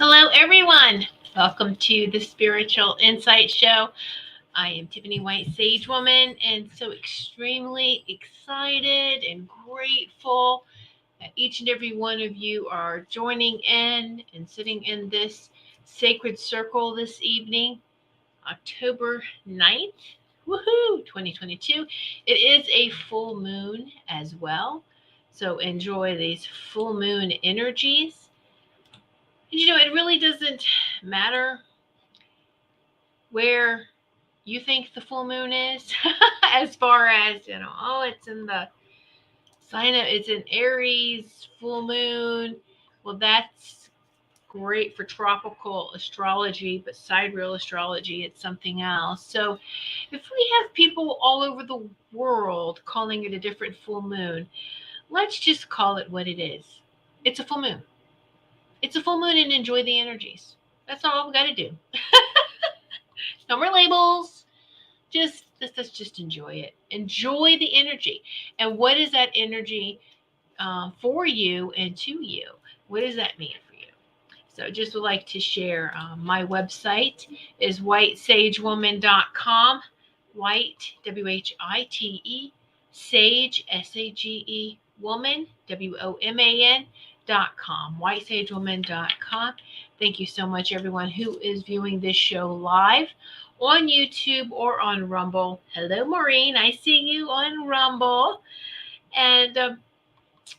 Hello, everyone. Welcome to the Spiritual Insight Show. I am Tiffany White, Sage Woman, and so extremely excited and grateful that each and every one of you are joining in and sitting in this sacred circle this evening, October 9th. Woohoo! 2022. It is a full moon as well. So enjoy these full moon energies. It really doesn't matter where you think the full moon is, as far as, it's in the sign of, it's in Aries, full moon. Well, that's great for tropical astrology, but sidereal astrology, it's something else. So if we have people all over the world calling it a different full moon, let's just call it what it is. It's a full moon. It's a full moon and enjoy the energies. That's all we got to do. No more labels. Let's just enjoy it. Enjoy the energy. And what is that energy for you and to you? What does that mean for you? So just would like to share my website is whitesagewoman.com. White, WHITE, sage, SAGE, woman, WOMAN.com. whitesagewoman.com. Thank you so much, everyone who is viewing this show live on YouTube or on Rumble. Hello, Maureen. I see you on Rumble. And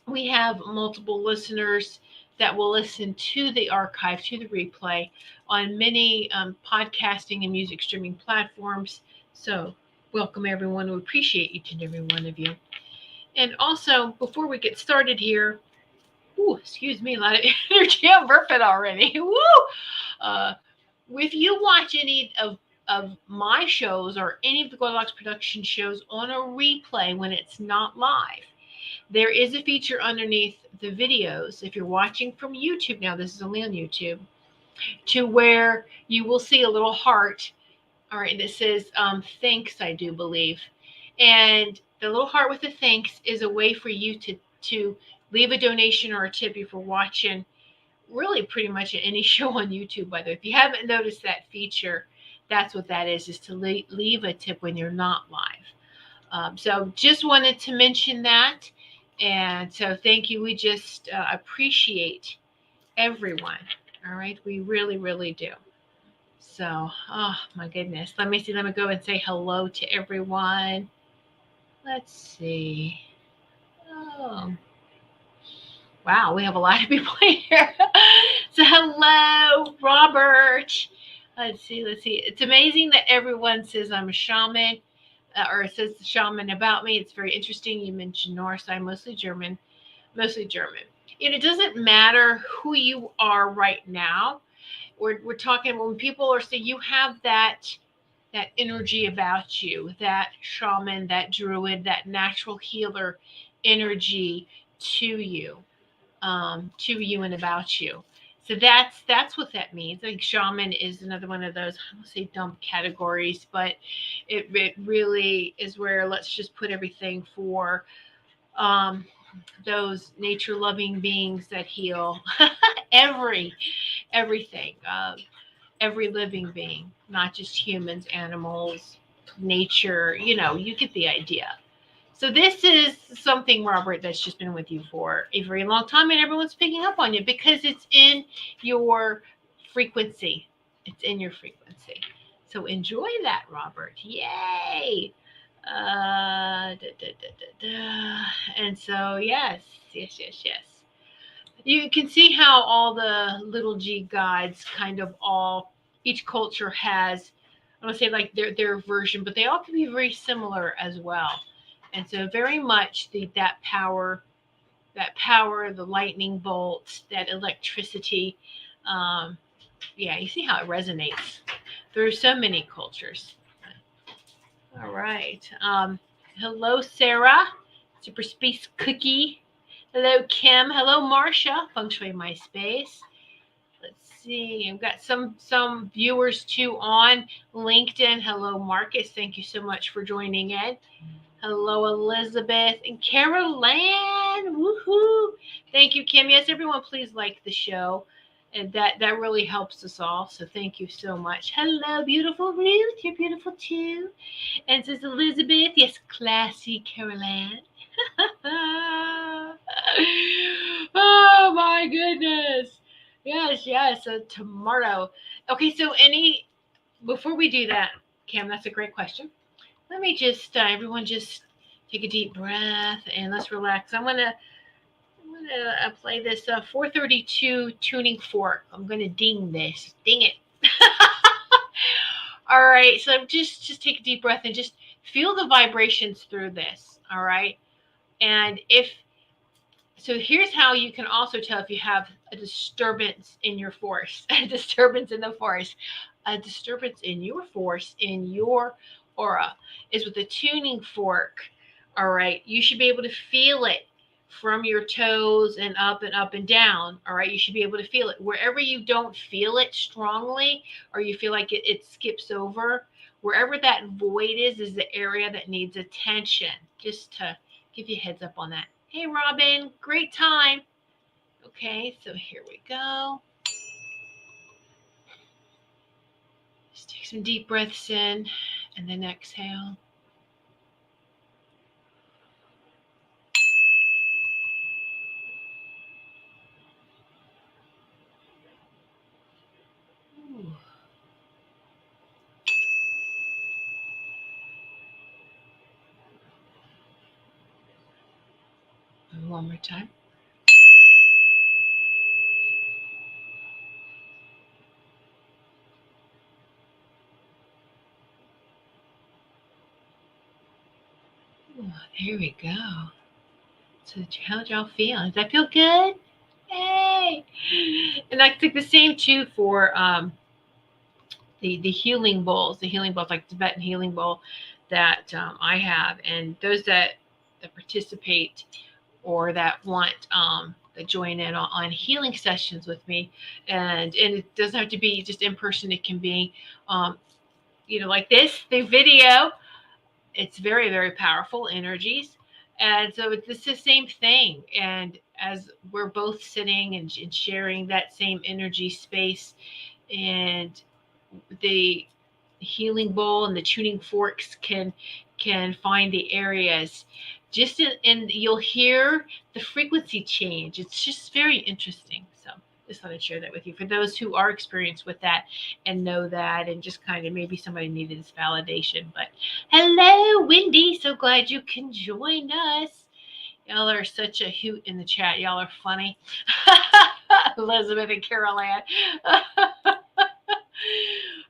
we have multiple listeners that will listen to the archive, to the replay on many podcasting and music streaming platforms. So welcome, everyone. We appreciate each and every one of you. And also, before we get started here, excuse me, a lot of energy. I'm burping already. If you watch any of my shows or any of the Goldylocks production shows on a replay when it's not live, there is a feature underneath the videos. If you're watching from YouTube now, this is only on YouTube, to where you will see a little heart. All right, that says thanks, I do believe. And the little heart with the thanks is a way for you to leave a donation or a tip if you're watching really pretty much any show on YouTube. Whether if you haven't noticed that feature, that's what that is to leave a tip when you're not live. So just wanted to mention that. And so thank you. We just appreciate everyone. All right. We really, really do. So, oh my goodness. Let me see. Let me go and say hello to everyone. Let's see. Oh, wow. We have a lot of people here. So hello, Robert. Let's see. It's amazing that everyone says I'm a shaman. Or it says the shaman about me. It's very interesting. You mentioned Norse. I'm mostly German. It doesn't matter who you are right now. We're talking when people are saying you have that energy about you, that shaman, that druid, that natural healer energy to you and about you. So that's what that means. I think shaman is another one of those, I don't say dumb categories, but it really is where let's just put everything for those nature loving beings that heal everything, every living being, not just humans, animals, nature. You get the idea. So this is something, Robert, that's just been with you for a very long time, and everyone's picking up on you because it's in your frequency. It's in your frequency. So enjoy that, Robert. Yay! And so, yes. You can see how all the little G gods kind of each culture has, I don't say like their version, but they all can be very similar as well. And so very much that power, the lightning bolts, that electricity. You see how it resonates through so many cultures. All right. Hello, Sarah. Super Space Cookie. Hello, Kim. Hello, Marcia. Feng Shui MySpace. Let's see. I've got some viewers too on LinkedIn. Hello, Marcus. Thank you so much for joining in. Hello, Elizabeth and Carol Ann. Woohoo! Thank you, Kim. Yes, everyone, please like the show And that really helps us all. So thank you so much. Hello, beautiful Ruth. You're beautiful too. And says Elizabeth. Yes, classy Caroline. Oh my goodness. Yes. So tomorrow. Okay, so before we do that, Cam, that's a great question. Let me just everyone just take a deep breath and let's relax. I'm gonna play this 432 tuning fork. I'm gonna ding this. Ding it. All right. So just take a deep breath and just feel the vibrations through this. All right. And so here's how you can also tell if you have a disturbance in your force, a disturbance in the force, a disturbance in your force, in your aura, is with the tuning fork. All right. You should be able to feel it from your toes and up and up and down. All right. You should be able to feel it. Wherever you don't feel it strongly or you feel like it skips over, wherever that void is the area that needs attention. Just to give you a heads up on that. Hey, Robin, great time. Okay, so here we go. Just take some deep breaths in and then exhale. Ooh. And one more time. Ooh, there we go. So how'd y'all feel? Does that feel good? Hey! And I think the same too for the healing bowls, like Tibetan healing bowl that I have, and those that participate or that want that join in on healing sessions with me, and it doesn't have to be just in person. It can be, like the video. It's very, very powerful energies. And so it's the same thing. And as we're both sitting and sharing that same energy space, and the healing bowl and the tuning forks can find the areas just and you'll hear the frequency change. It's just very interesting. So just thought I'd share that with you for those who are experienced with that and know that, and just kind of maybe somebody needed this validation. But hello, Wendy, so glad you can join us. Y'all are such a hoot in the chat. Y'all are funny. Elizabeth and Carol Ann.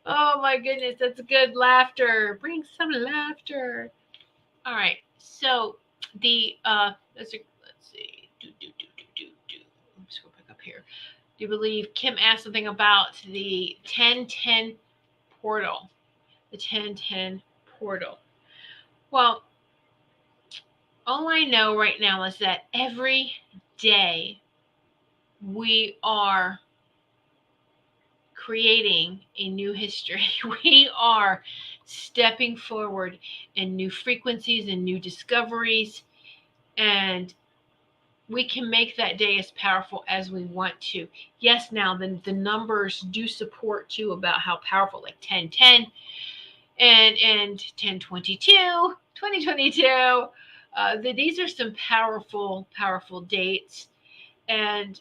Oh my goodness, that's good laughter. Bring some laughter. All right. So let's see. Let's go back up here. Do you believe Kim asked something about the 1010 portal? The 1010 portal. Well, all I know right now is that every day we are creating a new history. We are stepping forward in new frequencies and new discoveries, and we can make that day as powerful as we want to. Yes, now the numbers do support too about how powerful, like 1010 and 1022, 2022. These are some powerful dates. And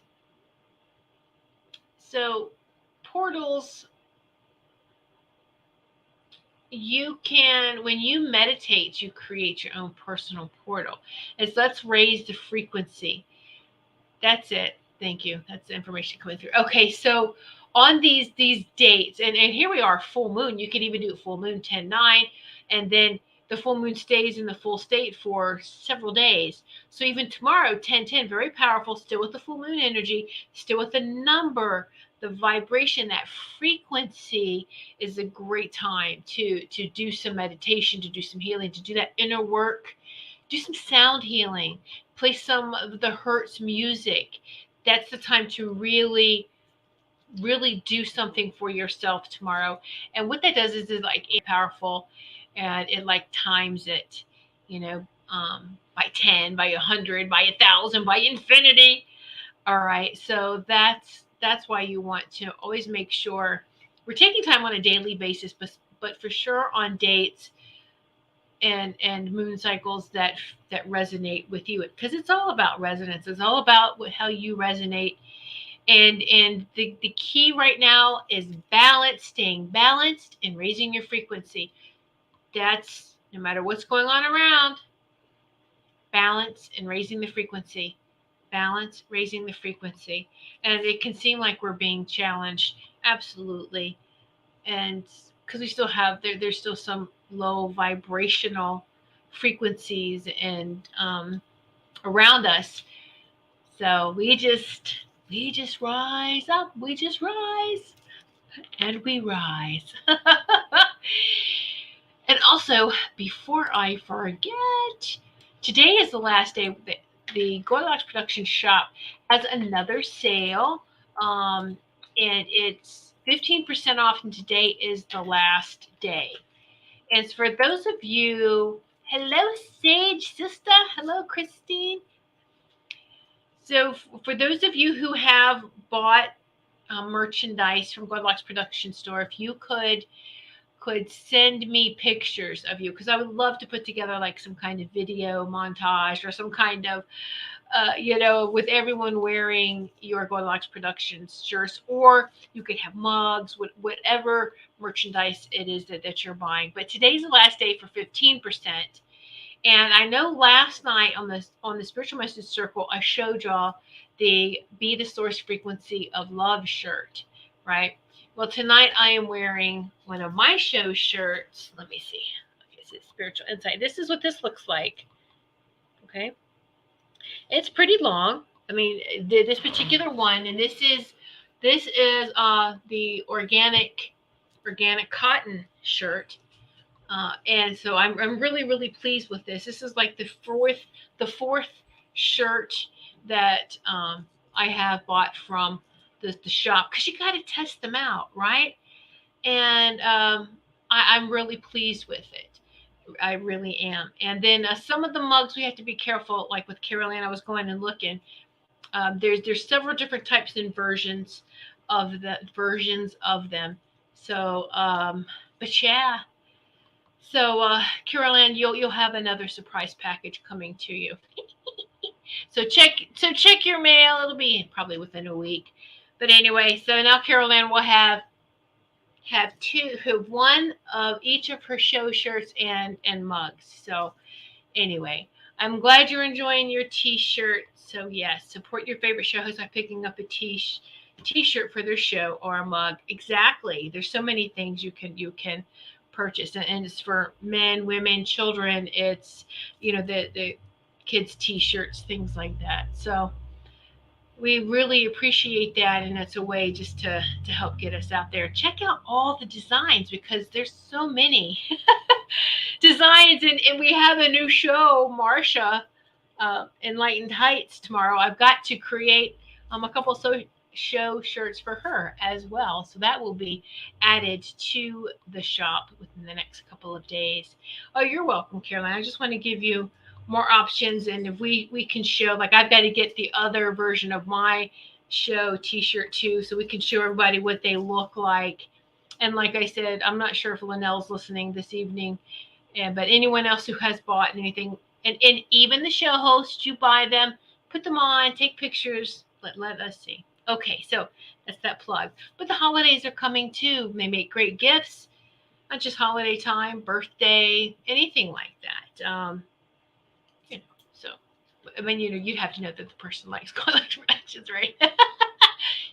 so portals, you can, when you meditate, you create your own personal portal. It's let's raise the frequency. That's it. Thank you. That's the information coming through. Okay, so on these dates, and here we are, full moon. You can even do full moon 10-9, and then the full moon stays in the full state for several days. So even tomorrow, 10-10, very powerful, still with the full moon energy, still with the number, the vibration, that frequency is a great time to do some meditation, to do some healing, to do that inner work, do some sound healing, play some of the Hertz music. That's the time to really do something for yourself tomorrow. And what that does is like it's powerful, and it like times it, by 10, by 100, by 1,000, by infinity. All right, so that's that's why you want to always make sure we're taking time on a daily basis, but for sure on dates and moon cycles that resonate with you, because it's all about resonance. It's all about how you resonate. And the key right now is balance, staying balanced and raising your frequency. That's no matter what's going on around, balance and raising the frequency. Balance, raising the frequency. And it can seem like we're being challenged. Absolutely. And because we still have there's still some low vibrational frequencies and around us. So we just rise up. We just rise and we rise. And also, before I forget, today is the last day. The Goldylocks production shop has another sale, and it's 15% off, and today is the last day. And for those of you, hello, Sage sister, hello, Christine. So for those of you who have bought merchandise from Goldylocks production store, if you could send me pictures of you, because I would love to put together like some kind of video montage or some kind of with everyone wearing your Goldylocks Productions shirts, or you could have mugs, whatever merchandise it is that you're buying. But today's the last day for 15%. And I know last night on the Spiritual Message Circle, I showed y'all the Be the Source Frequency of Love shirt, right? Well, tonight I am wearing one of my show shirts. Let me see. Okay, this is Spiritual Insight. This is what this looks like. Okay. It's pretty long. I mean, this particular one, and this is the organic cotton shirt. And so I'm really pleased with this. This is like the fourth shirt that I have bought from the shop, because you got to test them out, right? And I'm really pleased with it. I really am. And then some of the mugs we have to be careful. Like with Carol Ann, I was going and looking. There's several different types and versions of them. So, but yeah. So, Carol Ann, you'll have another surprise package coming to you. So check your mail. It'll be probably within a week. But anyway, so now Carol Ann will have one of each of her show shirts and mugs. So anyway, I'm glad you're enjoying your t-shirt. So yes, support your favorite show host by picking up a t-shirt for their show or a mug. Exactly. There's so many things you can purchase, and it's for men, women, children. It's the kids t-shirts, things like that. So we really appreciate that, and it's a way just to help get us out there. Check out all the designs, because there's so many designs, and we have a new show, Marsha, Enlightened Heights, tomorrow. I've got to create a couple show shirts for her as well, so that will be added to the shop within the next couple of days. Oh, you're welcome, Caroline. I just want to give you more options, and if we can show, like, I've got to get the other version of my show t-shirt too, so we can show everybody what they look like. And like I said, I'm not sure if Linnell's listening this evening, but anyone else who has bought anything, and even the show hosts, you buy them, put them on, take pictures, let us see. Okay, so that's that plug. But the holidays are coming too. They make great gifts, not just holiday time, birthday, anything like that. So, I mean, you'd have to know that the person likes Goldylocks Productions, right?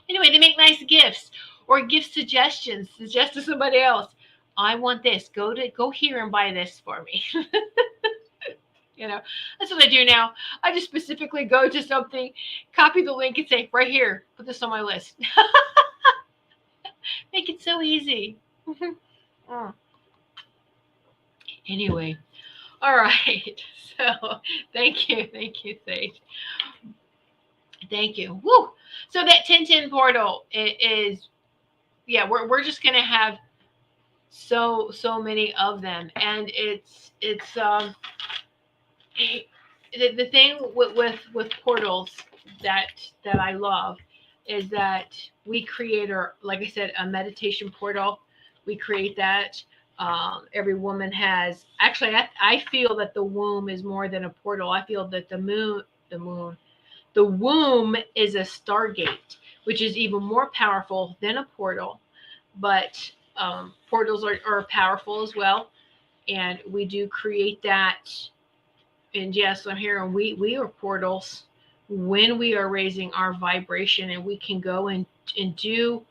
Anyway, they make nice gifts or gift suggestions. Suggest to somebody else, I want this. Go here and buy this for me. That's what I do now. I just specifically go to something, copy the link, and say, right here, put this on my list. Make it so easy. Anyway, all right. So thank you, Sage. Thank you. Woo! So that 1010 portal is, yeah, we're just gonna have so many of them, and it's the thing with portals that I love, is that we create our, like I said, a meditation portal. We create that. Every woman has, actually, I feel that the womb is more than a portal. I feel that the womb is a stargate, which is even more powerful than a portal. But portals are powerful as well. And we do create that. And yes, I'm here, and we are portals when we are raising our vibration, and we can go and do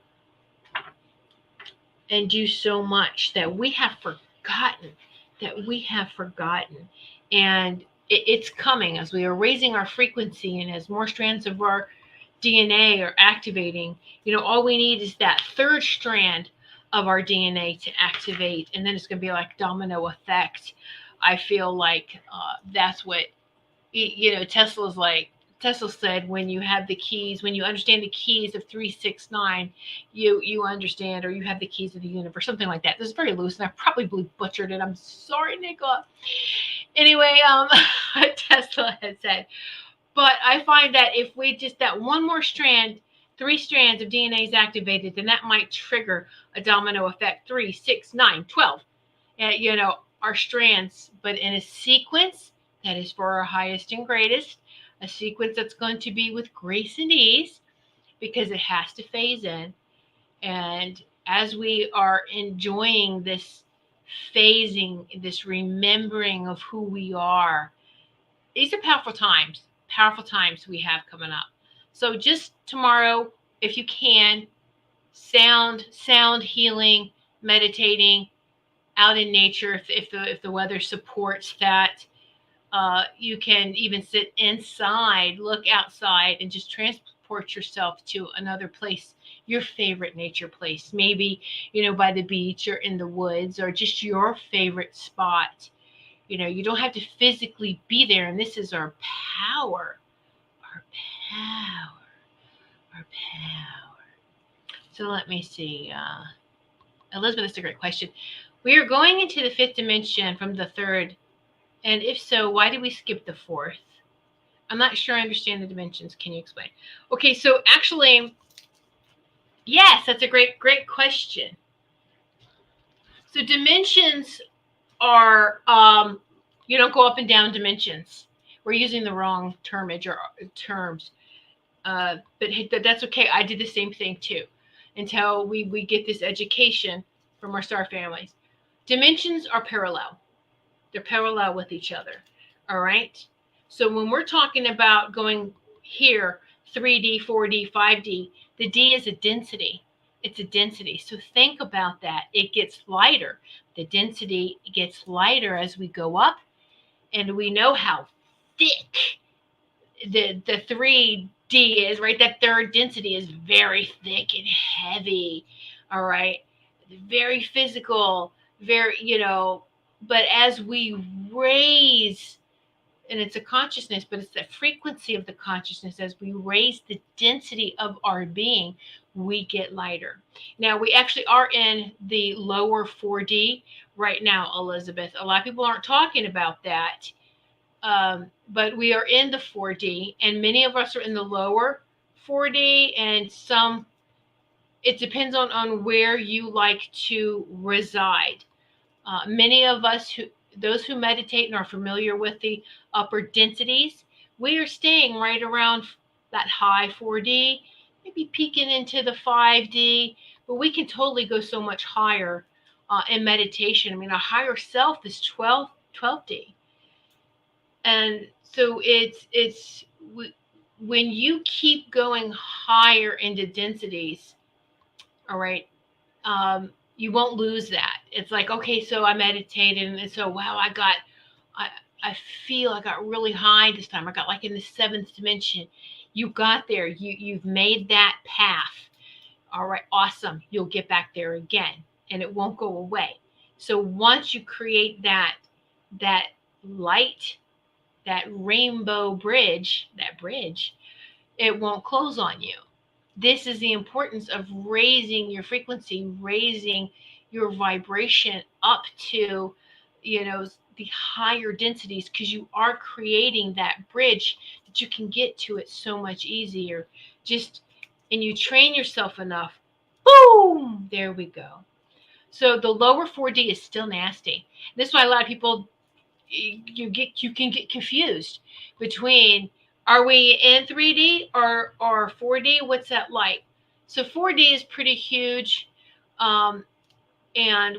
so much that we have forgotten, and it's coming as we are raising our frequency, and as more strands of our DNA are activating. All we need is that third strand of our DNA to activate, and then it's going to be like domino effect. I feel like that's what Tesla said, when you have the keys, when you understand the keys of 369, you understand, or you have the keys of the universe, something like that. This is very loose, and I probably butchered it. I'm sorry, Nicola. Anyway, Tesla had said. But I find that if we just, that one more strand, 3 strands of DNA is activated, then that might trigger a domino effect. 3, 6, 9, 12. Our strands, but in a sequence that is for our highest and greatest, a sequence that's going to be with grace and ease, because it has to phase in. And as we are enjoying this phasing, this remembering of who we are, these are powerful times we have coming up. So just tomorrow, if you can, sound healing, meditating out in nature, if the weather supports that. You can even sit inside, look outside, and just transport yourself to another place, your favorite nature place, maybe by the beach or in the woods, or just your favorite spot. You don't have to physically be there, and this is our power, our power, our power. So let me see. Elizabeth, that's a great question. We are going into the 5th dimension from the 3rd. And if so, why did we skip the 4th? I'm not sure I understand the dimensions. Can you explain? Okay, so actually, yes, that's a great question. So dimensions are, you don't go up and down dimensions. We're using the wrong termage or terms. But that's okay. I did the same thing too, until we get this education from our star families. Dimensions are parallel. They're parallel with each other. All right. So when we're talking about going here, 3D, 4D, 5D, the D is a density. It's a density. So think about that. It gets lighter. The density gets lighter as we go up. And we know how thick the 3D is, right? That third density is very thick and heavy. All right. Very physical, very, but as we raise, and it's a consciousness, but it's the frequency of the consciousness, as we raise the density of our being, we get lighter. Now, we actually are in the lower 4D right now, Elizabeth. A lot of people aren't talking about that, but we are in the 4D, and many of us are in the lower 4D, and some, it depends on where you like to reside. Many of us, those who meditate and are familiar with the upper densities, we are staying right around that high 4D, maybe peeking into the 5D, but we can totally go so much higher in meditation. I mean, our higher self is 12D. And so it's when you keep going higher into densities, all right, you won't lose that. It's like, okay, so I meditated, and so, wow, I feel I got really high this time. I got like in the 7th dimension. You got there. You've made that path. All right, awesome. You'll get back there again, and it won't go away. So once you create that light, that rainbow bridge, it won't close on you. This is the importance of raising your frequency, raising your vibration up to, the higher densities, because you are creating that bridge that you can get to it so much easier. Just and you train yourself enough, boom, there we go. So the lower 4D is still nasty. This is why a lot of people, you can get confused between, are we in 3D or 4D? What's that like? So 4D is pretty huge. And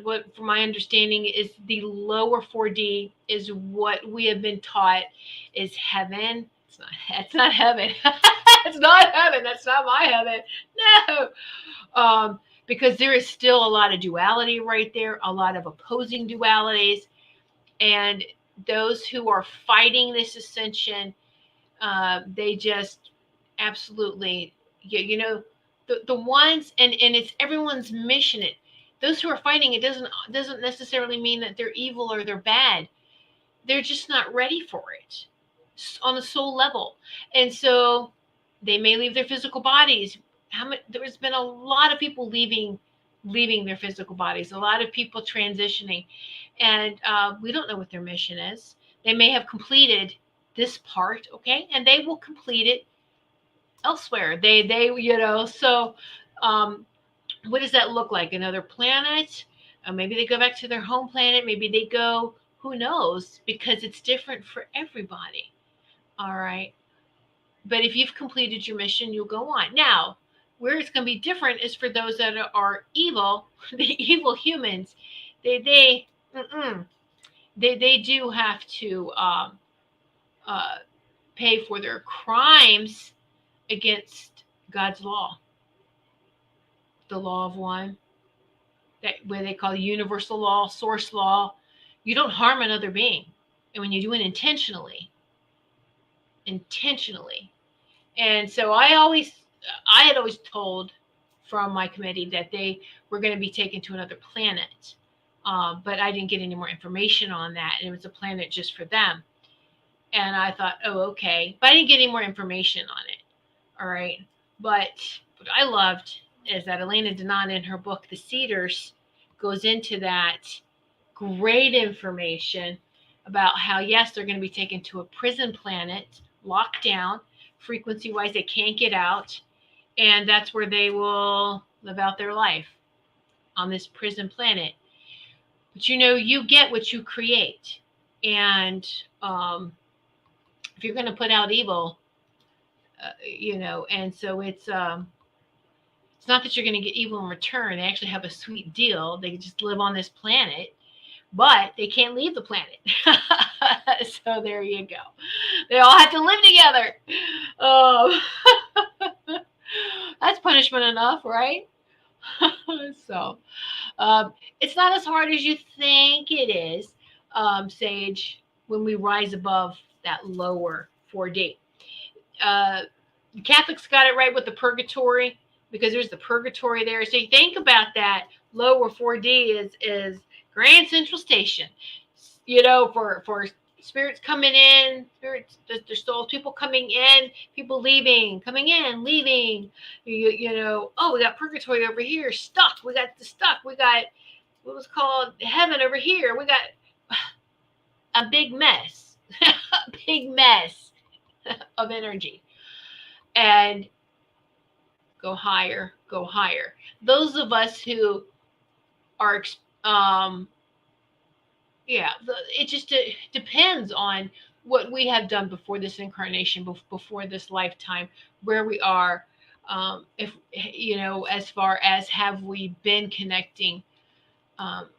what, from my understanding, is the lower 4D is what we have been taught is heaven. It's not heaven. It's not heaven. That's not my heaven. No. Because there is still a lot of duality right there, a lot of opposing dualities. And those who are fighting this ascension, they just absolutely, the ones, and it's everyone's mission. Those who are fighting it doesn't necessarily mean that they're evil or they're bad. They're just not ready for it on a soul level, and so they may leave their physical bodies. There's been a lot of people leaving their physical bodies, a lot of people transitioning, and we don't know what their mission is. They may have completed this part, okay, and they will complete it elsewhere. They so what does that look like? Another planet? Maybe they go back to their home planet. Maybe they go, who knows? Because it's different for everybody. All right. But if you've completed your mission, you'll go on. Now, where it's going to be different is for those that are evil, the evil humans. They do have to pay for their crimes against God's law, the law of one, that where they call universal law, source law. You don't harm another being, and when you do it intentionally. And so I had always told from my committee that they were going to be taken to another planet, but I didn't get any more information on that, and it was a planet just for them. And I thought, oh, okay, but I didn't get any more information on it. All right, but what I loved is that Elena Denon, in her book The Cedars, goes into that great information about how, yes, they're going to be taken to a prison planet, locked down, frequency-wise, they can't get out, and that's where they will live out their life, on this prison planet. But you get what you create, and if you're going to put out evil, and so it's not that you're going to get evil in return. They actually have a sweet deal. They just live on this planet, but they can't leave the planet. So there you go. They all have to live together. That's punishment enough, right? So it's not as hard as you think it is, Sage, when we rise above that lower 4D. Catholics got it right with the purgatory, because there's the purgatory there. So you think about that. Lower 4D is Grand Central Station. For spirits coming in, spirits, their souls, people coming in, people leaving, coming in, leaving. Oh, we got purgatory over here, stuck. We got the stuck. We got what was called heaven over here. We got a big mess, a big mess of energy. And go higher, go higher. Those of us who are, it just depends on what we have done before this incarnation, before this lifetime, where we are, if as far as have we been connecting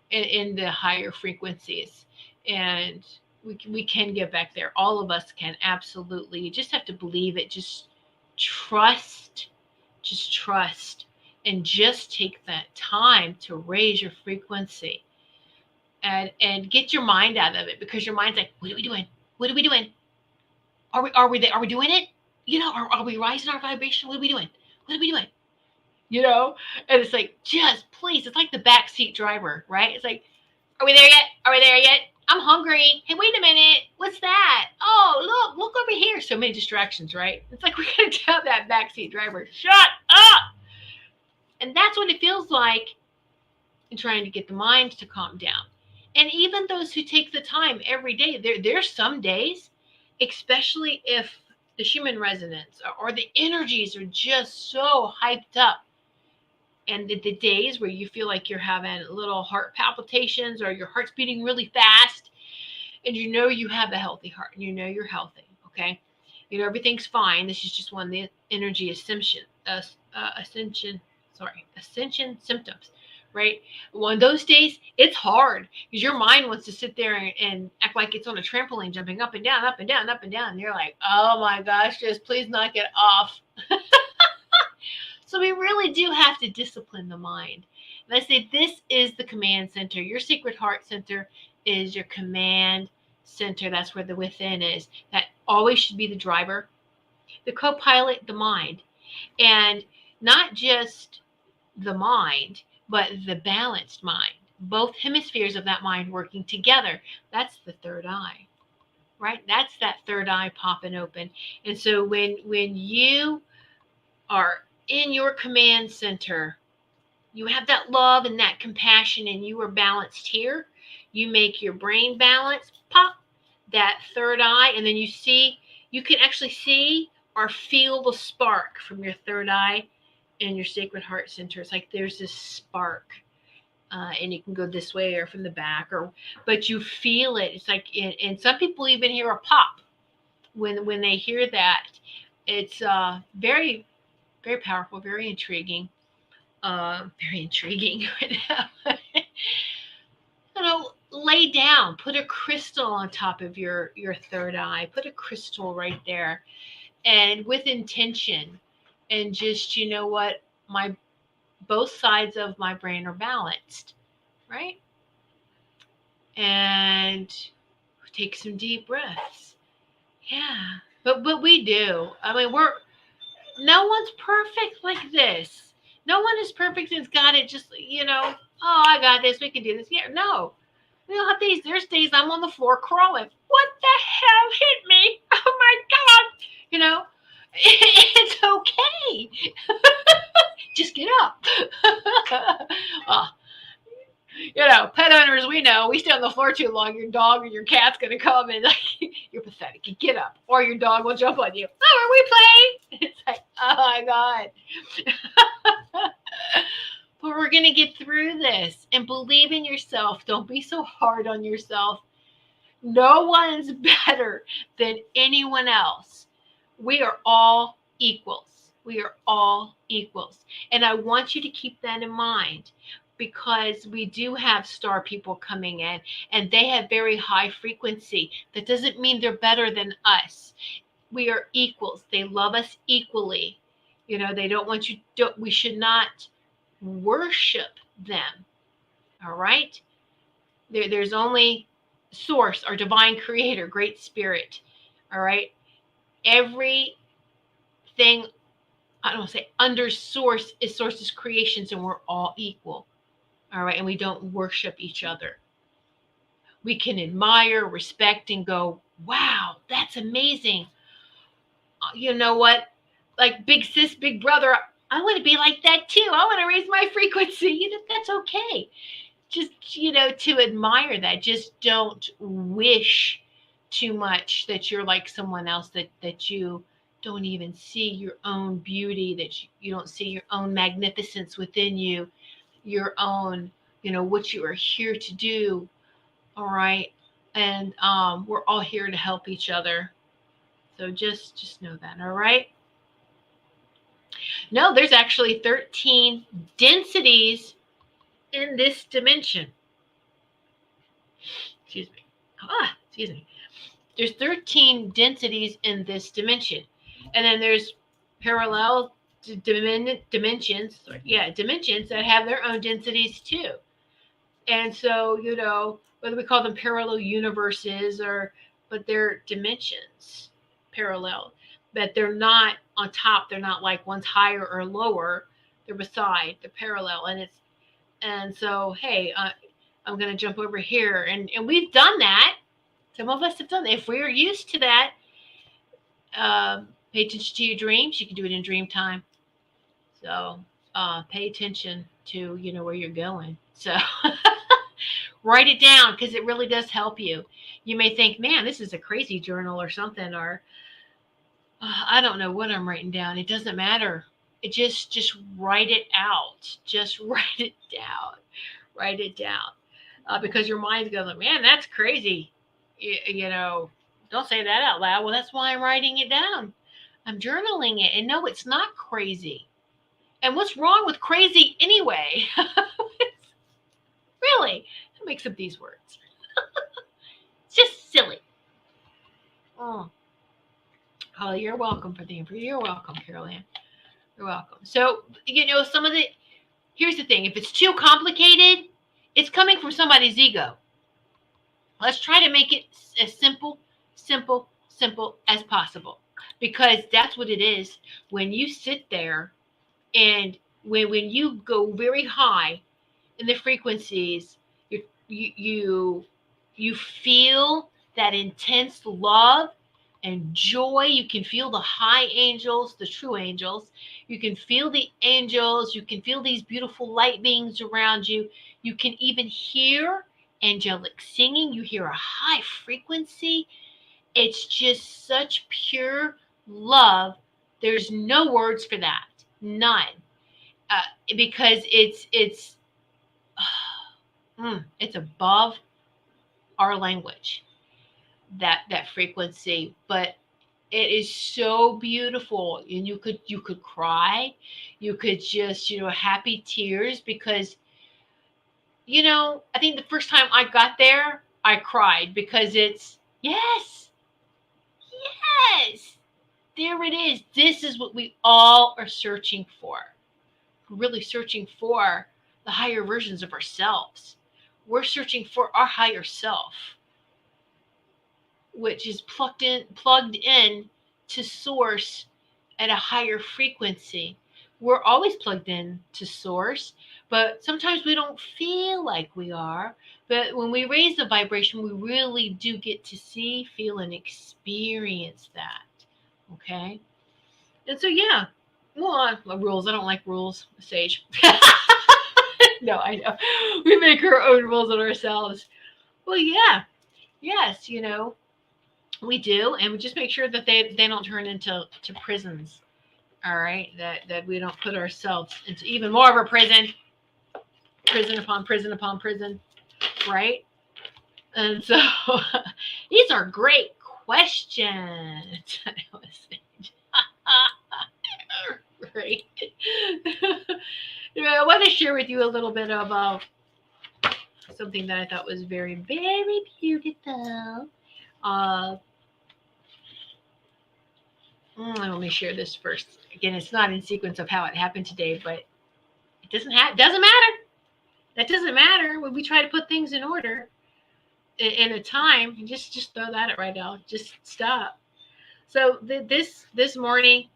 in the higher frequencies, and we can get back there. All of us can, absolutely. You just have to believe it. Just trust, and just take that time to raise your frequency, and get your mind out of it, because your mind's like, what are we doing? What are we doing? Are we there? Are we doing it? Are we rising our vibration? What are we doing? What are we doing? And it's like, just please, it's like the backseat driver, right? It's like, are we there yet? Are we there yet? I'm hungry. Hey, wait a minute. What's that? Oh, look over here. So many distractions, right? It's like, we gotta tell that backseat driver, shut up. And that's what it feels like in trying to get the mind to calm down. And even those who take the time every day, there's some days, especially if the Schumann resonance, or the energies are just so hyped up. And the days where you feel like you're having little heart palpitations or your heart's beating really fast, and you know you have a healthy heart and you know you're healthy, okay? You know everything's fine. This is just one of the energy ascension symptoms, right? Well, on those days, it's hard because your mind wants to sit there and act like it's on a trampoline, jumping up and down, up and down, up and down. And you're like, oh my gosh, just please not get off. So we really do have to discipline the mind. And I say this is the command center. Your secret heart center is your command center. That's where the within is. That always should be the driver. The co-pilot, the mind. And not just the mind, but the balanced mind. Both hemispheres of that mind working together. That's the third eye, right? That's that third eye popping open. And so when you are in your command center, you have that love and that compassion, and you are balanced here. You make your brain balance, pop that third eye, and then you can actually see or feel the spark from your third eye and your sacred heart center. It's like there's this spark, and you can go this way or from the back, but you feel it. It's like, and some people even hear a pop when they hear that. It's very, very powerful, very intriguing. Very intriguing right now. Lay down, put a crystal on top of your third eye, put a crystal right there, and with intention, and just, you know what, both sides of my brain are balanced, right? And take some deep breaths. Yeah, but we do. I mean, no one's perfect like this. No one is perfect and's got it just, oh, I got this, we can do this. Yeah, no. We'll have days, there's days I'm on the floor crawling. What the hell hit me? Oh my God. It's okay. Just get up. Pet owners, we know, we stay on the floor too long, your dog or your cat's going to come and you're pathetic. You get up, or your dog will jump on you. Oh, are we playing? It's like, oh my God. But we're going to get through this, and believe in yourself. Don't be so hard on yourself. No one's better than anyone else. We are all equals. We are all equals. And I want you to keep that in mind, because we do have star people coming in, and they have very high frequency. That doesn't mean they're better than us. We are equals. They love us equally. They don't want you to, we should not worship them. All right? There's only source, or divine creator, great spirit. All right? Everything, I don't want to say under source is source's creations, and we're all equal. All right? And we don't worship each other. We can admire, respect, and go, wow, that's amazing. You know what? Like big sis, big brother, I want to be like that too. I want to raise my frequency. That's okay. Just, to admire that. Just don't wish too much that you're like someone else, that you don't even see your own beauty, that you don't see your own magnificence within you, your own, what you are here to do. All right. And we're all here to help each other. So just know that. All right. No, there's actually 13 densities in this dimension. Excuse me. There's 13 densities in this dimension. And then there's parallel dimensions. Dimensions that have their own densities too. And so, whether we call them parallel universes, but they're dimensions, parallel. But they're not on top. They're not like one's higher or lower. They're beside. They're parallel. And so, hey, I'm going to jump over here. And we've done that. Some of us have done that. If we're used to that, pay attention to your dreams. You can do it in dream time. So pay attention to, where you're going. So write it down, because it really does help you. You may think, man, this is a crazy journal or something, or I don't know what I'm writing down. It doesn't matter. It just write it out. Just write it down. Write it down. Because your mind's going, man, that's crazy. You know, don't say that out loud. Well, that's why I'm writing it down. I'm journaling it. And no, it's not crazy. And what's wrong with crazy anyway? Really? Who makes up these words? It's just silly. Oh, you're welcome for the info. You're welcome, Carol Ann. You're welcome. So, some of the, here's the thing. If it's too complicated, it's coming from somebody's ego. Let's try to make it as simple as possible. Because that's what it is. When you sit there and when you go very high in the frequencies, you feel that intense love and joy. You can feel the high angels, the true angels. You can feel the angels. You can feel these beautiful light beings around you. You can even hear angelic singing. You hear a high frequency. It's just such pure love. There's no words for that. None. Because it's above our language, that frequency, but it is so beautiful. And you could cry, you could just happy tears, because I think the first time I got there I cried, because it's yes, there it is. This is what we all are searching for. We're really searching for the higher versions of ourselves. We're searching for our higher self, which is plugged in to source at a higher frequency. We're always plugged in to source, but sometimes we don't feel like we are. But when we raise the vibration, we really do get to see, feel, and experience that. Okay? And so, yeah. Well, rules. I don't like rules, Sage. No, I know. We make our own rules on ourselves. Well, yeah. Yes, we do, and we just make sure that they don't turn into prisons. All right, that we don't put ourselves into even more of a prison upon prison, right? And so these are great questions. Right. I want to share with you a little bit of something that I thought was very, very beautiful. Let me share this first. Again, it's not in sequence of how it happened today, but it doesn't matter. That doesn't matter when we try to put things in order in a time. Just throw that right out. Just stop. So this morning,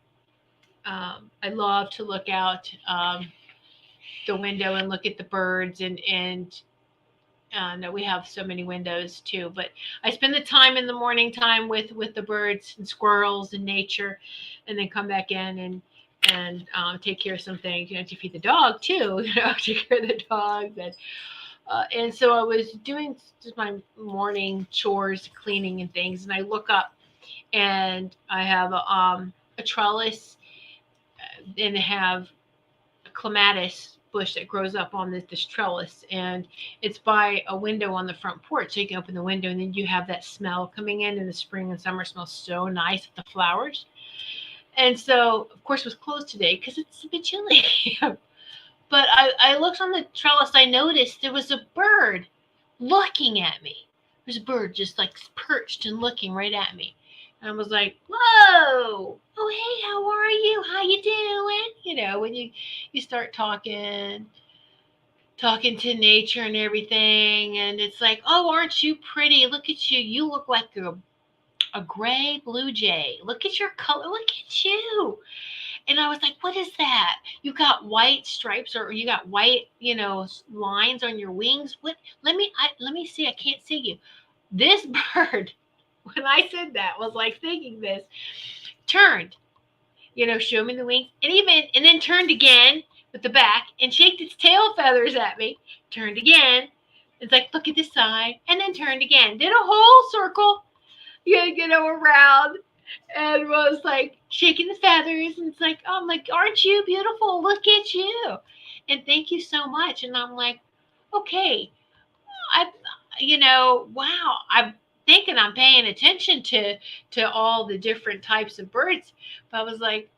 I love to look out the window and look at the birds, and no, we have so many windows too, but I spend the time in the morning time with the birds and squirrels and nature, and then come back in and take care of some things, to feed the dog too, take care of the dog. And so I was doing just my morning chores, cleaning and things, and I look up and I have a trellis, and have a clematis bush that grows up on this trellis, and it's by a window on the front porch, so you can open the window and then you have that smell coming in the spring and summer. It smells so nice with the flowers. And so of course it was closed today because it's a bit chilly. But I looked on the trellis. I noticed there was a bird looking at me. There's a bird just like perched and looking right at me. And I was like, whoa, oh, hey, how are you? How you doing? When you start talking to nature and everything. And it's like, oh, aren't you pretty? Look at you. You look like a gray blue jay. Look at your color. Look at you. And I was like, what is that? You got white stripes, or you got white, lines on your wings. What? Let me see. I can't see you. This bird, when I said that, was like thinking this, turned, showed me the wings, and then turned again with the back and shaked its tail feathers at me, turned again. It's like, look at this side, and then turned again. Did a whole circle, around. and was like shaking the feathers, and it's like, oh, I'm like, aren't you beautiful? Look at you, and thank you so much. And I'm like, okay, I, wow, I'm thinking I'm paying attention to all the different types of birds, but I was like,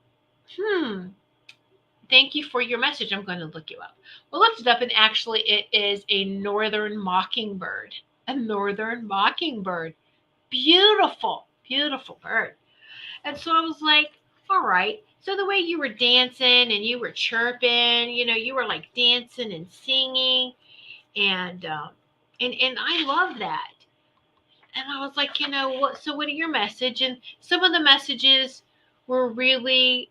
thank you for your message. I'm going to look you up. Well, looked it up, and actually, it is a northern mockingbird. A northern mockingbird. Beautiful, beautiful bird. And so I was like, all right. So the way you were dancing and you were chirping, you were like dancing and singing, and and I love that. And I was like, what? So what are your message? And some of the messages were really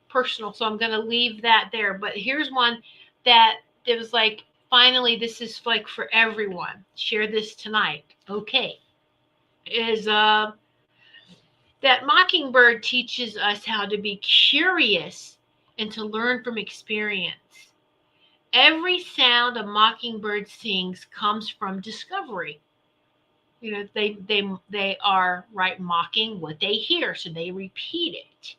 personal, so I'm going to leave that there. But here's one that it was like, finally, this is like for everyone. Share this tonight. Okay, is that mockingbird teaches us how to be curious and to learn from experience. Every sound a mockingbird sings comes from discovery. They are right mocking what they hear, so they repeat it.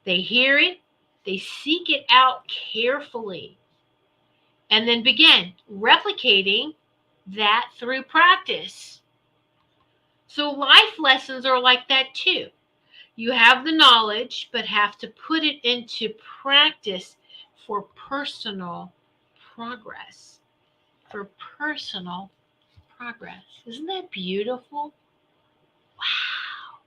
They hear it, they seek it out carefully, and then begin replicating that through practice. So life lessons are like that too. You have the knowledge, but have to put it into practice for personal progress. For personal progress. Isn't that beautiful? Wow.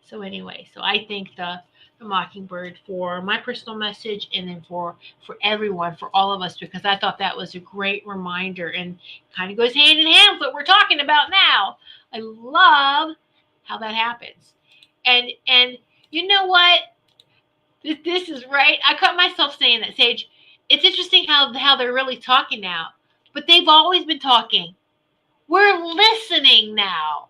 So anyway, so I thank the mockingbird for my personal message, and then for everyone, for all of us, because I thought that was a great reminder, and kind of goes hand in hand with what we're talking about now. I love how that happens. And you know what? This is right. I caught myself saying that, Sage. It's interesting how they're really talking now, but they've always been talking. We're listening now.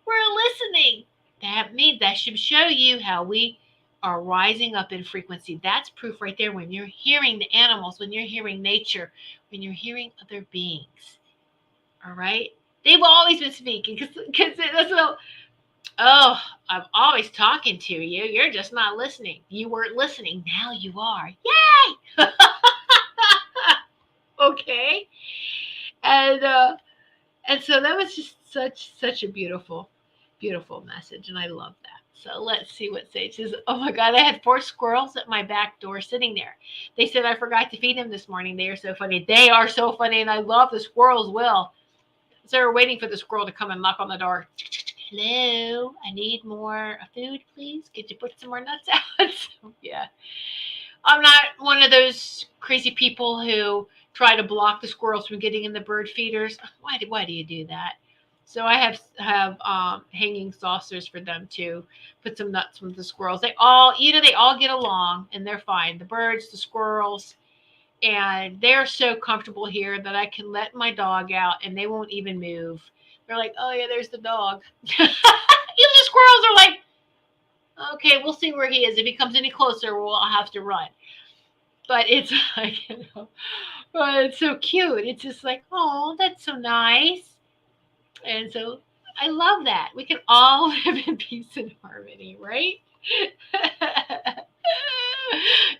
We're listening. That means that should show you how we are rising up in frequency. That's proof right there when you're hearing the animals, when you're hearing nature, when you're hearing other beings. All right? They've always been speaking because that's so. Oh, I'm always talking to you. You're just not listening. You weren't listening. Now you are. Yay! Okay. And and so that was just such a beautiful message, and I love that. So let's see what Sage says. Oh my God, I had 4 squirrels at my back door sitting there. They said I forgot to feed them this morning. They are so funny. They are so funny, and I love the squirrels. Will. So we're waiting for the squirrel to come and knock on the door. Hello, I need more food, please. Could you put some more nuts out? So, yeah. I'm not one of those crazy people who try to block the squirrels from getting in the bird feeders. Why do you do that? So I have hanging saucers for them to put some nuts with the squirrels. They all get along and they're fine. The birds, the squirrels, and they're so comfortable here that I can let my dog out and they won't even move. They're like, oh yeah, there's the dog. Even the squirrels are like, okay, we'll see where he is. If he comes any closer, we'll have to run. But it's like, but it's so cute. It's just like, oh, that's so nice. And so I love that. We can all live in peace and harmony, right?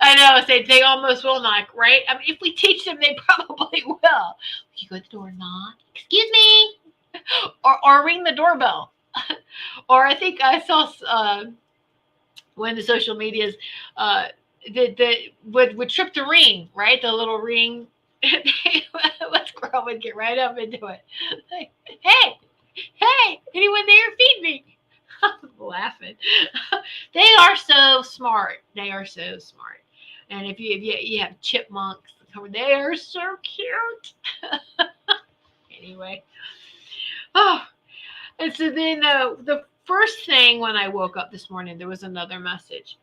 I know, they almost will knock, right? I mean, if we teach them, they probably will. You go to the door, knock, excuse me, or ring the doorbell. Or I think I saw one of the social medias that would trip the ring, right? The little ring. Let's girl would get right up into it. Like, hey, anyone there? Feed me. I'm laughing. They are so smart. They are so smart. And if you have chipmunks, they are so cute. Anyway. Oh, and so then the first thing when I woke up this morning, there was another message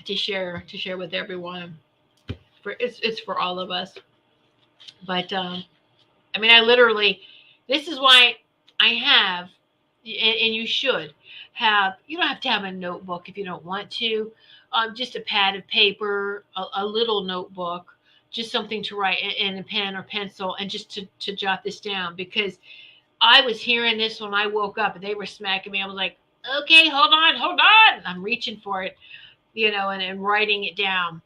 to share with everyone. It's for all of us. But I mean, I literally, this is why I have, and you should have. You don't have to have a notebook if you don't want to. Just a pad of paper, a little notebook, just something to write, and a pen or pencil, and just to jot this down, because I was hearing this when I woke up, and they were smacking me. I was like, okay, hold on. I'm reaching for it, and writing it down.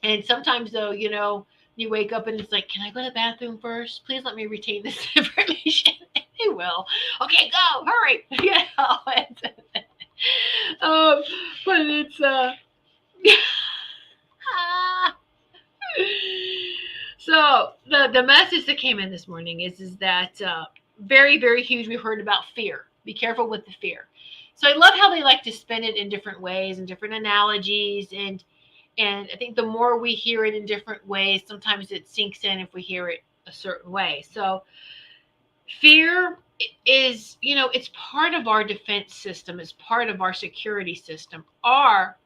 And sometimes, though, you wake up and it's like, can I go to the bathroom first? Please let me retain this information. They will. Okay, go, hurry. Um, but it's so the message that came in this morning is that very, very huge. We've heard about fear. Be careful with the fear. So I love how they like to spin it in different ways and different analogies, and I think the more we hear it in different ways, sometimes it sinks in if we hear it a certain way. So fear is, it's part of our defense system. It's part of our security system, our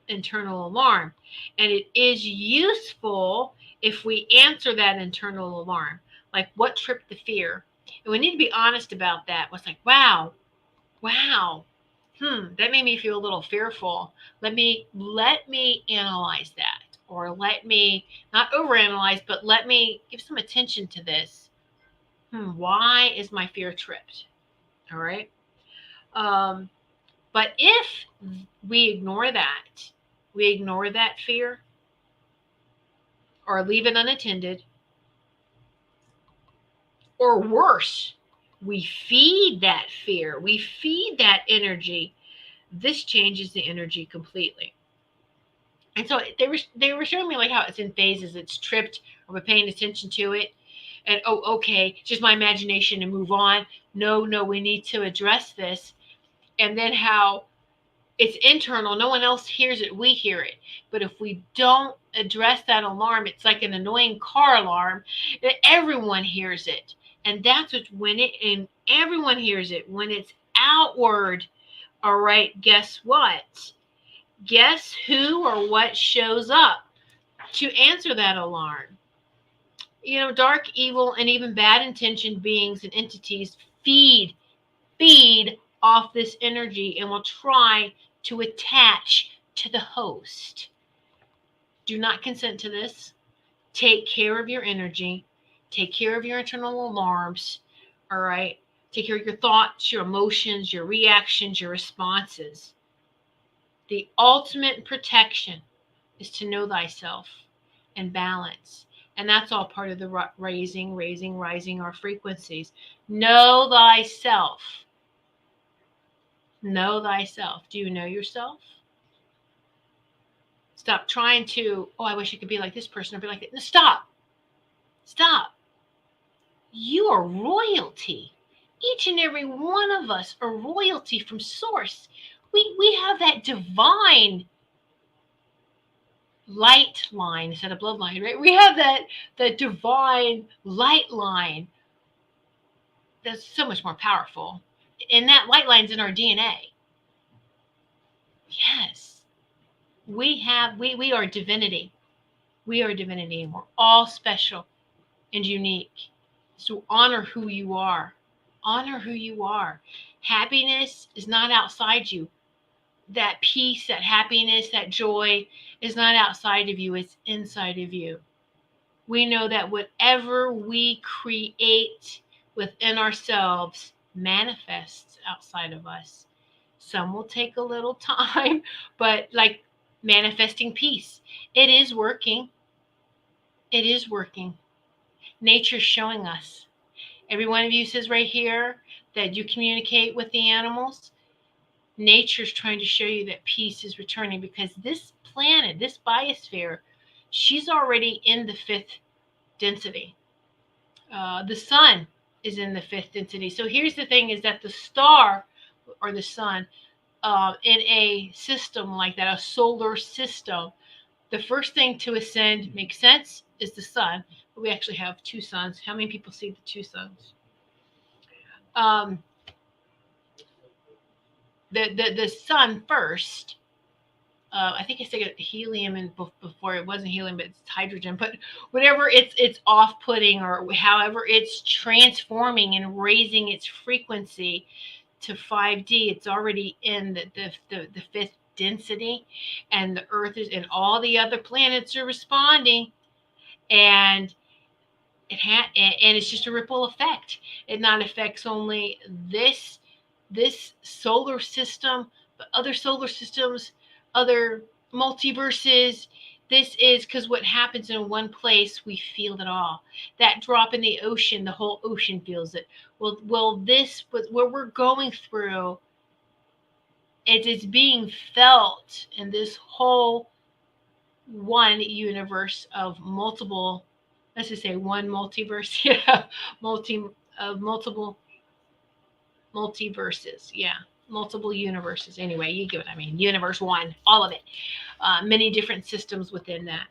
internal alarm. And it is useful if we answer that internal alarm. Like, what tripped the fear? And we need to be honest about that. It's like, wow, that made me feel a little fearful. Let me analyze that, or let me not overanalyze, but let me give some attention to this. Why is my fear tripped? All right. Um, but if we ignore that fear, or leave it unattended, or worse, we feed that fear, we feed that energy. This changes the energy completely. And so they were showing me like how it's in phases. It's tripped, or we're paying attention to it, and okay, just my imagination and move on. No, we need to address this. And then how it's internal, no one else hears it, we hear it. But if we don't address that alarm, it's like an annoying car alarm that everyone hears it. And that's and everyone hears it when it's outward. All right, guess what? Guess who or what shows up to answer that alarm? Dark, evil, and even bad intentioned beings and entities feed off this energy and will try to attach to the host. Do not consent to this. Take care of your energy. Take care of your internal alarms. All right. Take care of your thoughts, your emotions, your reactions, your responses. The ultimate protection is to know thyself and balance. And that's all part of the rising our frequencies. Know thyself. Know thyself. Do you know yourself? Stop trying to, I wish I could be like this person or be like that. No, stop. You are royalty. Each and every one of us are royalty from source. We have that divine light line instead of bloodline, right? We have that divine light line that's so much more powerful. And that light line's in our DNA. Yes. We are divinity. We are divinity, and we're all special and unique. So honor who you are. Honor who you are. Happiness is not outside you. That peace, that happiness, that joy is not outside of you. It's inside of you. We know that whatever we create within ourselves manifests outside of us. Some will take a little time, but like manifesting peace, it is working. It is working. Nature's showing us. Every one of you says right here that you communicate with the animals. Nature's trying to show you that peace is returning, because this planet, this biosphere, she's already in the fifth density. The sun is in the fifth density. So here's the thing, is that the star or the sun, in a system like that, a solar system, the first thing to ascend, makes sense, is the sun. But we actually have two suns. How many people see the two suns? The sun first. I think I said helium, and before it wasn't helium, but it's hydrogen. But whatever it's off-putting, or however it's transforming and raising its frequency to 5D, it's already in the fifth density, and the Earth is, and all the other planets are responding, and And it's just a ripple effect. It not affects only this solar system, but other solar systems, other multiverses. This is because what happens in one place, we feel it all. That drop in the ocean, the whole ocean feels it. Well, this, what we're going through, it is being felt in this whole one universe of multiple, let's just say one multiverse, yeah, multiple multiverses, yeah, multiple universes. Anyway, you get what I mean. Universe one, all of it, many different systems within that.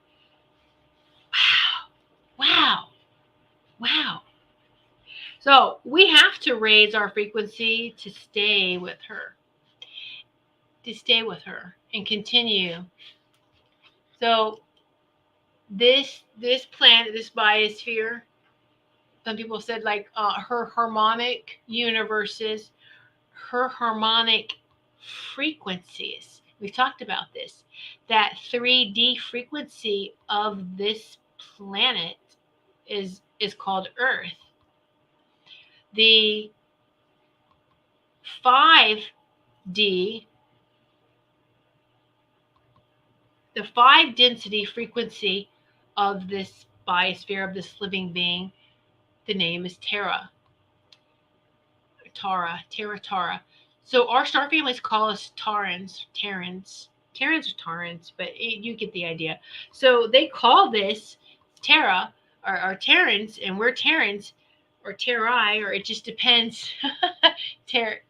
Wow, wow, wow. So we have to raise our frequency to stay with her, and continue. So this planet, this biosphere, some people said like her harmonic universes, her harmonic frequencies. We've talked about this. That 3D frequency of this planet is called Earth. The 5D, the 5 density frequency of this biosphere, of this living being, the name is Terra. Tara. So our star families call us Terrans, or Tarans, but you get the idea. So they call this Terra, or Terrans, and we're Terrans, or Terrai, or it just depends. Terrans,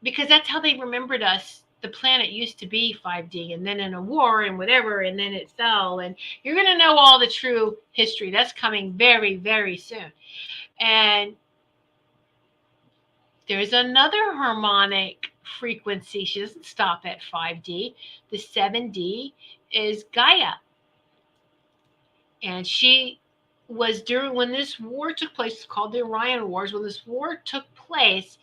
because that's how they remembered us. The planet used to be 5D, and then in a war and whatever, and then it fell. And you're going to know all the true history. That's coming very, very soon. And there's another harmonic frequency. She doesn't stop at 5D. The 7D is Gaia. And she was during when this war took place, it's called the Orion Wars. When this war took place,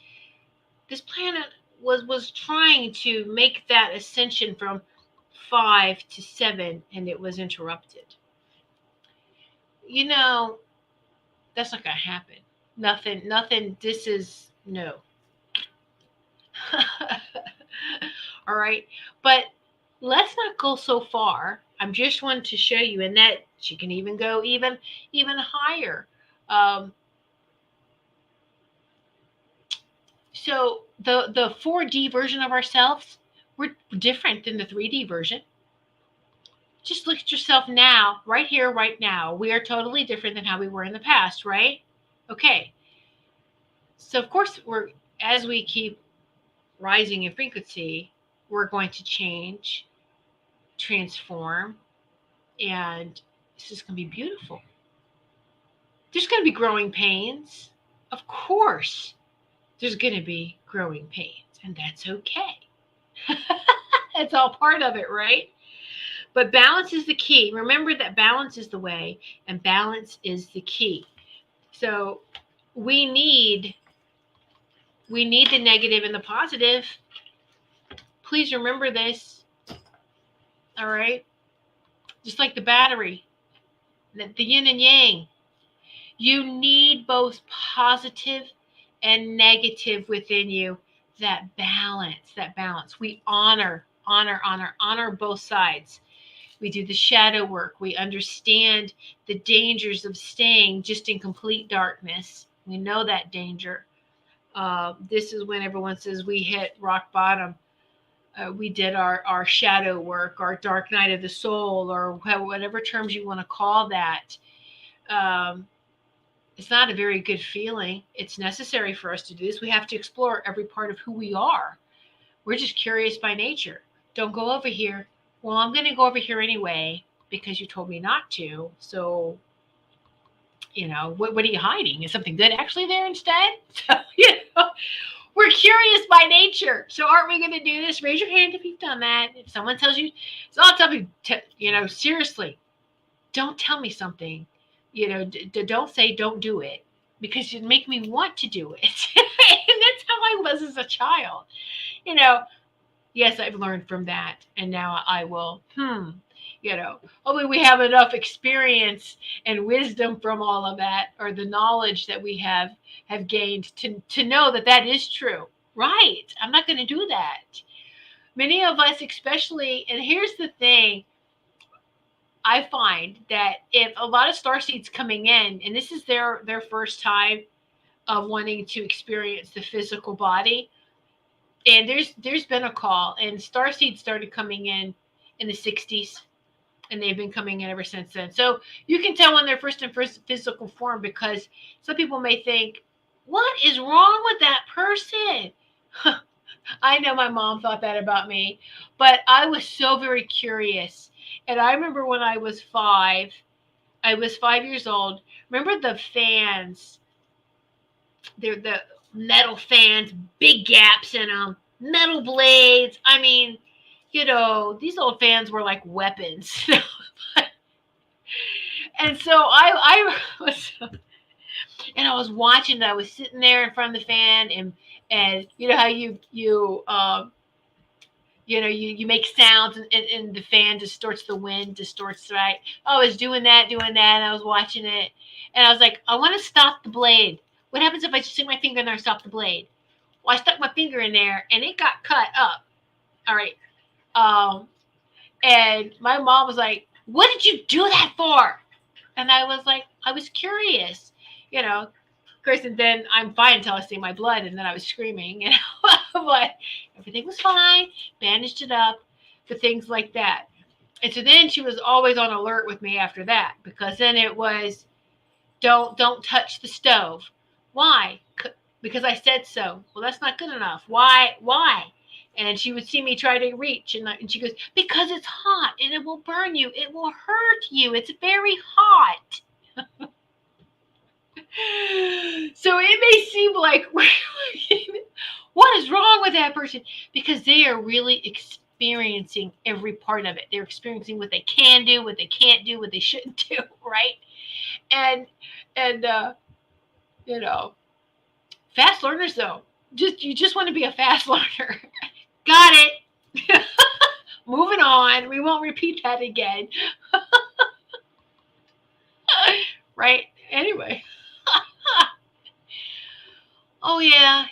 this planet was trying to make that ascension from 5 to 7, and it was interrupted. You know, that's not going to happen. Nothing. This is no. All right. But let's not go so far. I'm just wanting to show you, and that she can even go even higher. So the 4D version of ourselves, we're different than the 3D version. Just look at yourself now, right here, right now. We are totally different than how we were in the past, right? Okay. So of course, as we keep rising in frequency, we're going to change, transform, and this is going to be beautiful. There's going to be growing pains. Of course, there's going to be growing pains, and that's okay. It's all part of it, right? But balance is the key. Remember that balance is the way, and balance is the key. So we need the negative and the positive. Please remember this. All right? Just like the battery, the yin and yang. You need both positive and negative within you. That balance. We honor both sides. We do the shadow work. We understand the dangers of staying just in complete darkness. We know that danger. This is when everyone says we hit rock bottom. We did our shadow work, our dark night of the soul, or whatever terms you want to call that. It's not a very good feeling. It's necessary for us to do this. We have to explore every part of who we are. We're just curious by nature. Don't go over here. Well, I'm going to go over here anyway because you told me not to. So, what are you hiding? Is something good actually there instead? So, we're curious by nature. So aren't we going to do this? Raise your hand if you've done that. If someone tells you, so I'll tell you, seriously, don't tell me something. Don't say don't do it because you make me want to do it. And that's how I was as a child. Yes, I've learned from that. And now I will, Hopefully we have enough experience and wisdom from all of that, or the knowledge that we have gained to know that that is true. Right. I'm not going to do that. Many of us, especially, and here's the thing, I find that if a lot of starseeds coming in, and this is their first time of wanting to experience the physical body, and there's been a call, and starseeds started coming in the 60s, and they've been coming in ever since then. So you can tell when they're first in first physical form, because some people may think, what is wrong with that person? I know my mom thought that about me, but I was so very curious. And I remember when I was 5 years old. Remember the fans? They're the metal fans, big gaps in them, metal blades. I mean, these old fans were like weapons. And so I was, and I was watching. I was sitting there in front of the fan, and you know how you make sounds, and the fan distorts the wind, distorts, right? I was doing that, and I was watching it, and I was like, I want to stop the blade. What happens if I just stick my finger in there and stop the blade? Well, I stuck my finger in there, and it got cut up. All right. And my mom was like, what did you do that for? And I was like, I was curious, Of course, and then I'm fine until I see my blood, and then I was screaming, but everything was fine, bandaged it up, but things like that. And so then she was always on alert with me after that, because then it was, don't touch the stove. Why? Because I said so. Well, that's not good enough. Why? And she would see me try to reach, and she goes, because it's hot and it will burn you. It will hurt you. It's very hot. So it may seem like, what is wrong with that person? Because they are really experiencing every part of it. They're experiencing what they can do, what they can't do, what they shouldn't do, right? And fast learners though, you just want to be a fast learner. Got it. Moving on. We won't repeat that again. Right? Anyway. Oh yeah.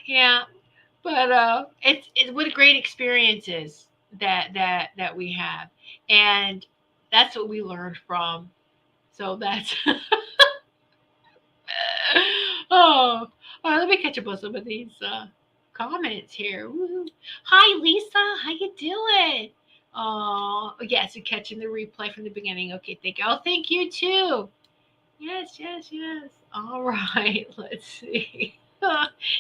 But it's what a great experience is that we have, and that's what we learned from. So that's oh, all right. Let me catch up on some of these comments here. Woo-hoo. Hi, Lisa. How you doing? Oh, yes, you're catching the replay from the beginning. Okay, thank you. Oh, thank you too. Yes. All right. Let's see.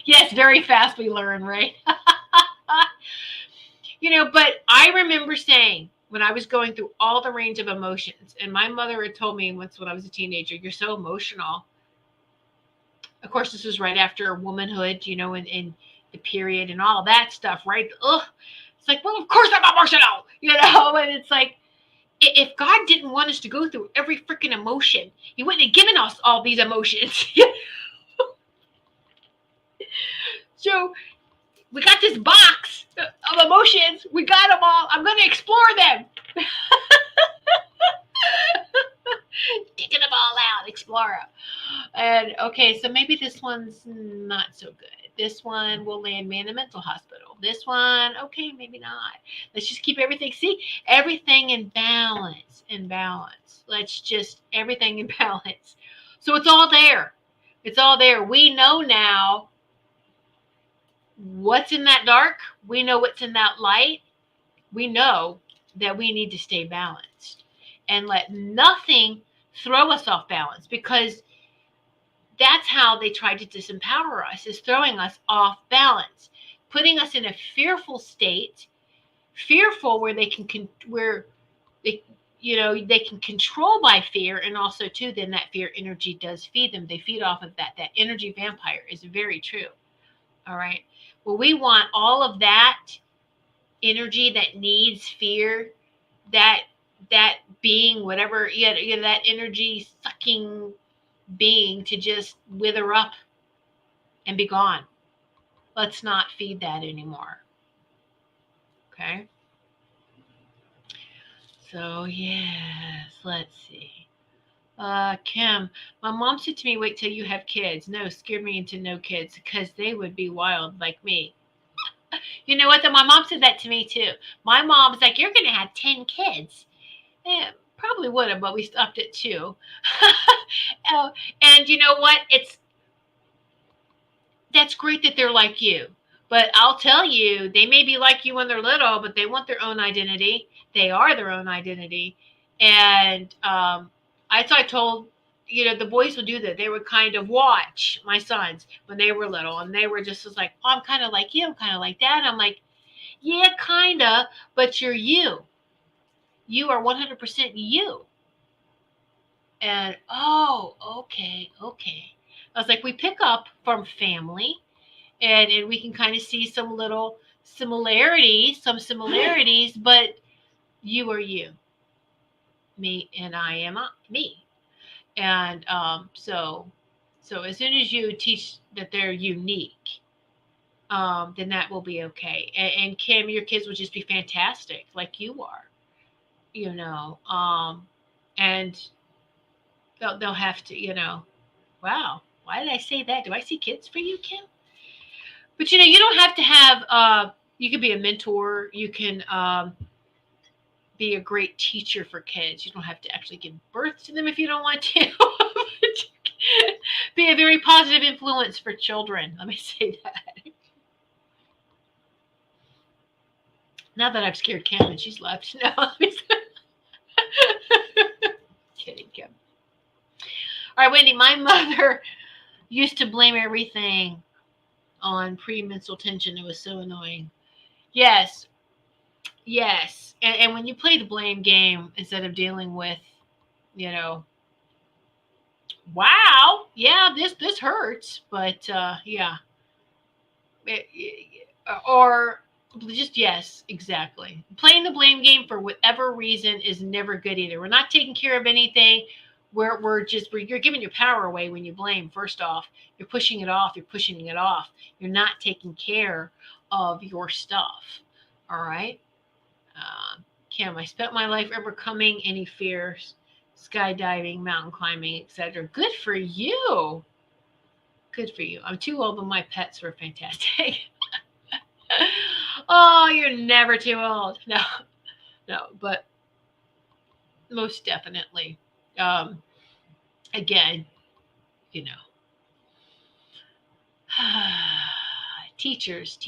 Yes, very fast we learn, right? But I remember saying, when I was going through all the range of emotions, and my mother had told me once when I was a teenager, you're so emotional. Of course, this was right after womanhood, in the period and all that stuff, right? Ugh. It's like, well, of course I'm emotional, and it's like, if God didn't want us to go through every freaking emotion, He wouldn't have given us all these emotions. So we got this box of emotions. We got them all. I'm going to explore them. Digging them all out, explore them. And okay, so maybe this one's not so good. This one will land me in a mental hospital. This one, okay, maybe not. Let's just keep everything. See, everything in balance. Let's just everything in balance. So it's all there. It's all there. We know now what's in that dark. We know what's in that light. We know that we need to stay balanced and let nothing throw us off balance, because that's how they try to disempower us, is throwing us off balance, putting us in a fearful state, fearful where they can they can control by fear, and also too then that fear energy does feed them. They feed off of that energy vampire is very true. All right. Well, we want all of that energy that needs fear, that being, whatever, that energy sucking being, to just wither up and be gone. Let's not feed that anymore. Okay. So yes, let's see. Kim, my mom said to me, "Wait till you have kids." No, scared me into no kids because they would be wild like me. You know what? Though my mom said that to me too. My mom was like, "You're gonna have 10 kids." Yeah, probably would have, but we stopped at two. Oh, and you know what? That's great that they're like you. But I'll tell you, they may be like you when they're little, but they want their own identity. They are their own identity. And I told, the boys would do that. They would kind of watch my sons when they were little, and they were just like, oh, I'm kind of like you. I'm kind of like that. And I'm like, yeah, kind of, but you're you. You are 100% you. And oh, okay, okay. I was like, we pick up from family, and we can kind of see some little similarities, but you are you, me, and I am me. And so as soon as you teach that they're unique, then that will be okay. And Kim, your kids will just be fantastic, like you are, and they'll have to, wow. Why did I say that? Do I see kids for you, Kim? But you don't have to have. You can be a mentor. You can be a great teacher for kids. You don't have to actually give birth to them if you don't want to. Be a very positive influence for children. Let me say that. Now that I've scared Kim and she's left. No, kidding, Kim. All right, Wendy. My mother used to blame everything on premenstrual tension. It was so annoying. Yes, yes. And when you play the blame game instead of dealing with, you know, wow, yeah, this hurts, but yeah, or just yes, exactly. Playing the blame game for whatever reason is never good either. We're not taking care of anything. You're giving your power away when you blame. First off, you're pushing it off. You're pushing it off. You're not taking care of your stuff. All right. Kim, I spent my life overcoming any fears, skydiving, mountain climbing, etc. Good for you. Good for you. I'm too old, but my pets were fantastic. Oh, you're never too old. No, no, but most definitely. Um, again, you know, teachers.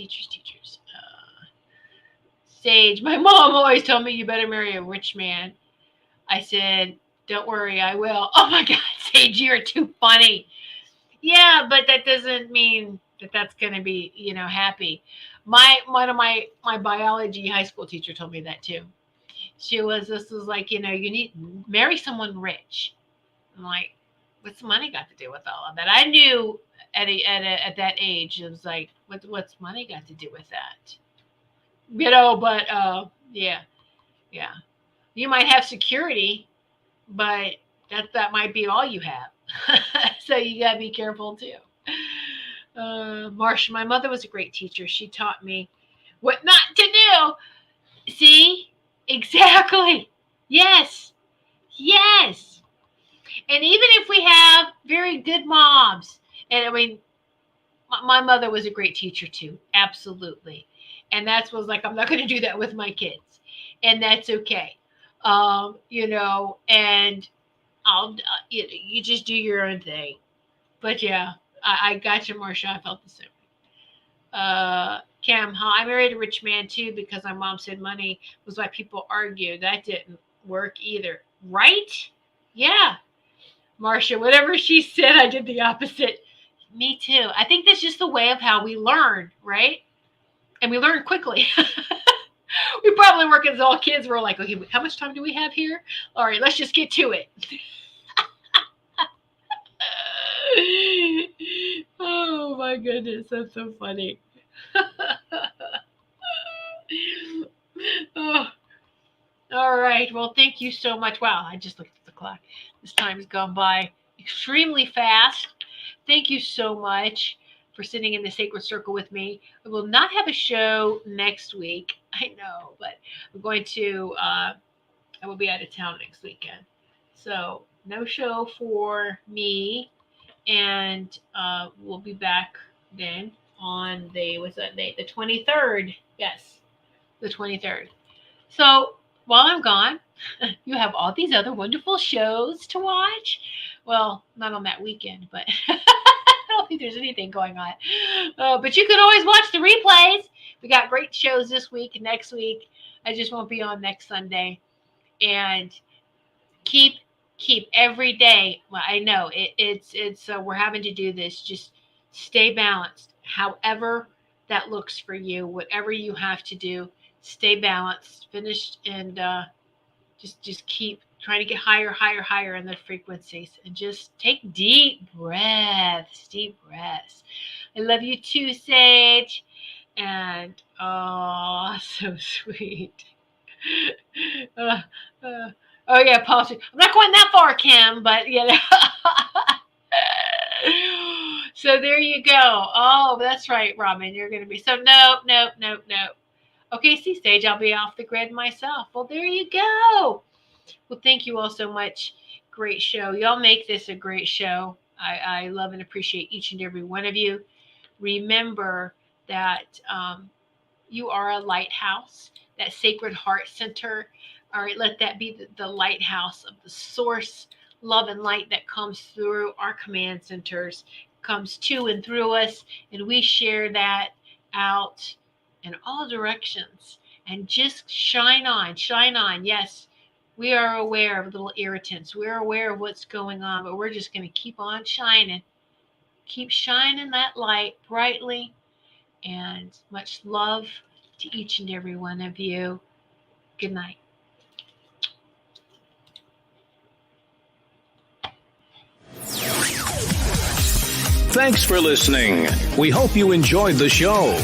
Sage, my mom always told me you better marry a rich man. I said, don't worry, I will. Oh my God, Sage, you're too funny. Yeah, but that doesn't mean that that's going to be, happy. One of my biology high school teacher told me that too. This was like, you need marry someone rich. I'm like, what's money got to do with all of that? I knew at that age, it was like, what's money got to do with that? But yeah, yeah. You might have security, but that might be all you have. So you gotta be careful too. Marcia, my mother was a great teacher. She taught me what not to do. See? Exactly. Yes. Yes. And even if we have very good moms, and I mean, my mother was a great teacher too. Absolutely. And that's was like, I'm not going to do that with my kids. And that's okay. And you just do your own thing. But yeah, I got you, Marcia. I felt the same. Cam, huh? I married a rich man too because my mom said money was why people argue. That didn't work either. Right? Yeah. Marcia, whatever she said, I did the opposite. Me too. I think that's just the way of how we learn, right? And we learn quickly. We probably work as all kids. We're like, okay, how much time do we have here? All right, let's just get to it. Oh my goodness, that's so funny. Oh, all right. Well, thank you so much. Wow, I just looked at the clock. This time has gone by extremely fast. Thank you so much for sitting in the sacred circle with me. I will not have a show next week. I know, but I'm going to I will be out of town next weekend. So no show for me, and we'll be back then on what's that date? The 23rd. Yes, the 23rd. So while I'm gone, you have all these other wonderful shows to watch. Well, not on that weekend, but I don't think there's anything going on. But you can always watch the replays. We got great shows this week and next week. I just won't be on next Sunday. And keep every day. Well, I know it's we're having to do this. Just stay balanced. However that looks for you, whatever you have to do, stay balanced. Finished and just keep trying to get higher in the frequencies, and just take deep breaths. I love you too, Sage. And oh, so sweet. uh, uh, oh yeah, politics. I'm not going that far, Kim, but you know. So there you go. Oh, that's right, Robin. You're going to be so no. Okay, see, Sage, I'll be off the grid myself. Well, there you go. Well, thank you all so much. Great show. Y'all make this a great show. I love and appreciate each and every one of you. Remember that you are a lighthouse, that sacred heart center. All right, let that be the lighthouse of the source, love and light that comes through our command centers, comes to and through us, and we share that out in all directions. And just shine on. Yes, we are aware of little irritants. We're aware of what's going on, but we're just going to keep on shining. Keep shining that light brightly. And much love to each and every one of you. Good night. Thanks for listening. We hope you enjoyed the show.